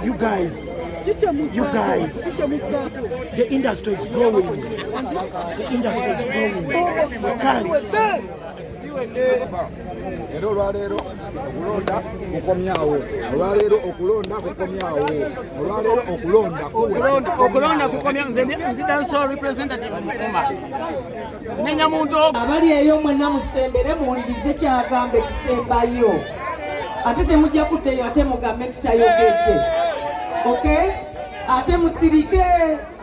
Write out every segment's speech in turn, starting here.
You guys, the industry is growing. The industry is growing. We can't. Olwaleero okulonda kukomyawo. Olwaleero okulonda kukomyawo. Olwaleero okulonda kukomya. Nze ndi dancehall representative Mukuma. Nenya muntu abali eyo mwenna musembere muwulirize kyagamba ekisembayo. Ate temujja kuddeyo ate mugambe nti tayogedde. Okay? Ate musirike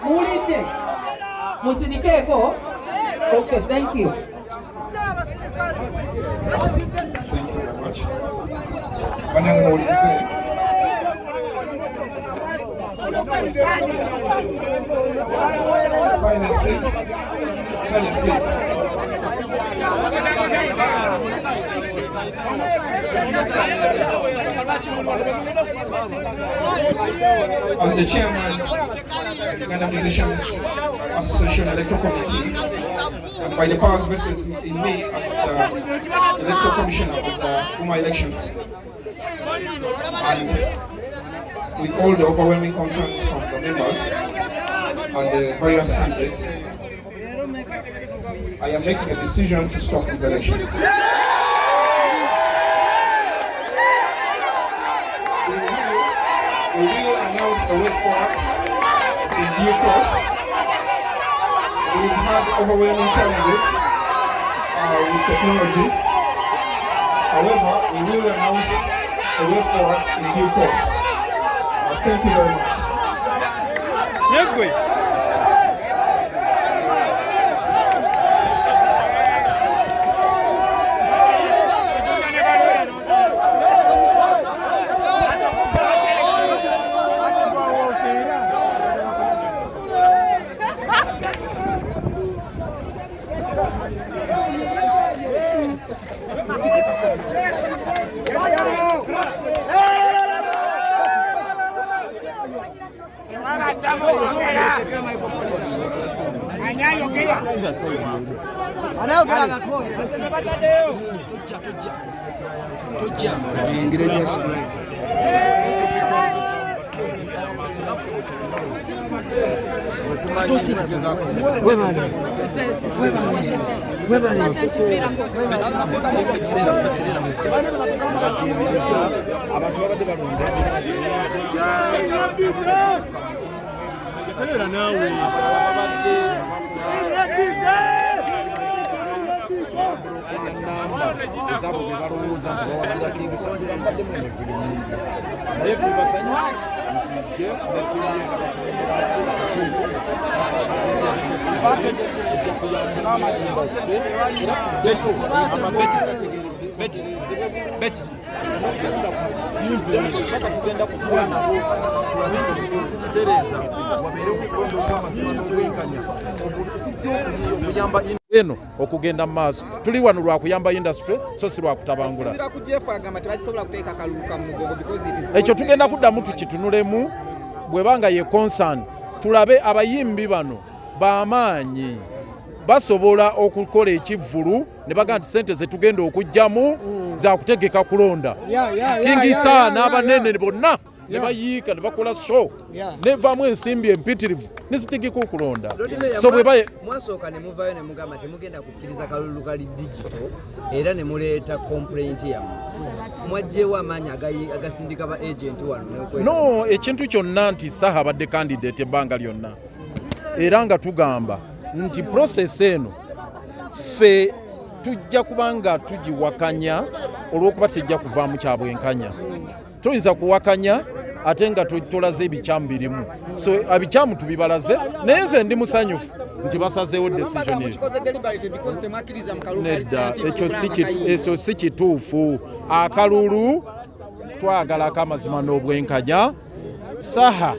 muwulidde. Musirikeeko. Okay, thank you. Thank you very much. Silence, please. Silence, please. As the chairman of the Ghana Musicians Association Electoral Committee, and by the powers vested in me as the Electoral Commissioner of the Uma elections, and with all the overwhelming concerns from the members and the various candidates, I am making a decision to stop these elections. We will announce a way forward in due course. We've had overwhelming challenges with technology. However, we will announce a way forward in due course. Thank you very much. eno okugenda mu maaso tuli wano lwa kuyamba industry so si lwa kutabangula ekyo tugenda kuddamu tukitunulemu bwebanga ye concern tulabe abayimbi bano bamaanyi basobola okukola ekivvulu ne baga nti sente ze tugenda okujjamu za kutegeka kulonda kingisa n'abanene bonna ne bayiika ne bakola show nevaamu ensimbi empitirivu nezitegeka okulonda so bwe mwasooka ne muvaayo ne mugamba temugenda kukkiriza kalulu kali digital era ne muleeta complaint yammwe mwajjeewo amaanyi agasindika ba agent wano no ekintu kyonna nti saha abadde candidate ebbanga lyonna era nga tugamba nti process eno ffe tujja kubanga tugiwakanya olw'okuba tejja kuvaamu kyabwenkanya tuyinza kuwakanya ate nga tolaze ebikyamu birimu so abikyamu tubibalaze naye nze ndi musanyufu nti basazeewo decision nedda ekyo si kituufu. Akalulu twagalako amazima n'obwenkanya, Saha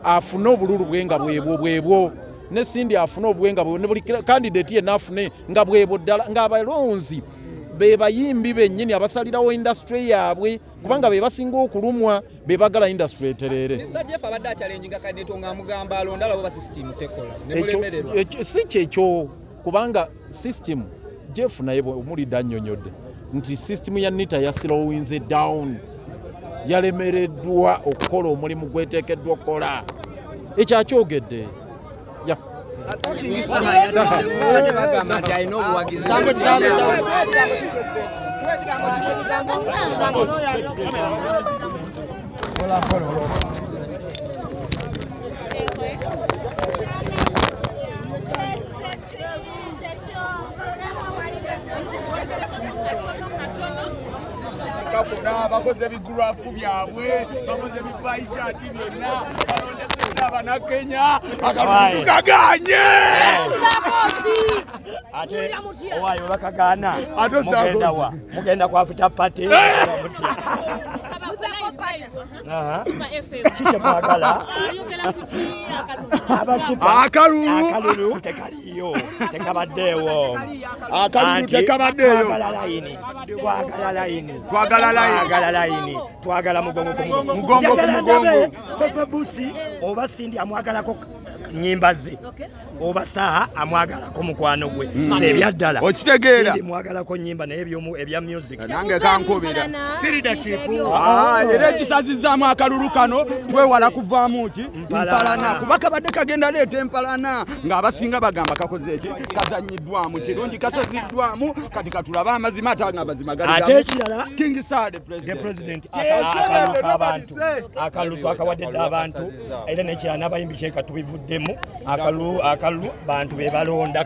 afune obululu bwe nga bwebwo ne Sindi afune obwenga bwe, ne buli candidate yenna afune nga bwebwo ddala, ng'abalonzi be bayimbi bennyini abasalirawo industry yaabwe, kubanga be basinga okulumwa, be bagala industry eterere. Si kyekyo, kubanga system Jeff naye omulidde annyonnyodde nti system ya NITA yasilowinze down, yalemereddwa okukola omulimu gweteekeddwa okukola. Ekyo akyogedde. bakoze ebigurafu byabwe, bakoze ebipaishati byonna, balondeseza Abannakenya, akalulu kaganye. Ate owayo bakagaana mugenda ku After Party. Kiki mwagala? Akalulu tekaliyo, tekabaddeewo. Akalulu tekabaddeeyo. Twagala layini, twagala mugongo ku mugongo. Pepe Busi oba Sindi amwagalako nnyimba ze, oba Saha amwagalako mukwano gwe. Ebyaddala okitegeera, Sindi mwagalako nnyimba naye ebya music. Nange kankubira leadership. Era ekisazizaamu akalulu kano twewala kuvaamu ki mpalana, kuba kabadde kagenda leeta empalana ng'abasinga bagamba kakoze eki, kazannyiddwamu kirungi, kasaziddwamu, kati katulaba amazima ate amazima gali. Ate ekirala King Sir the President akalulu twakawadde abantu, era n'ekirala n'abayimbi kyeka tubivuddemu. Akalulu bantu be balonda.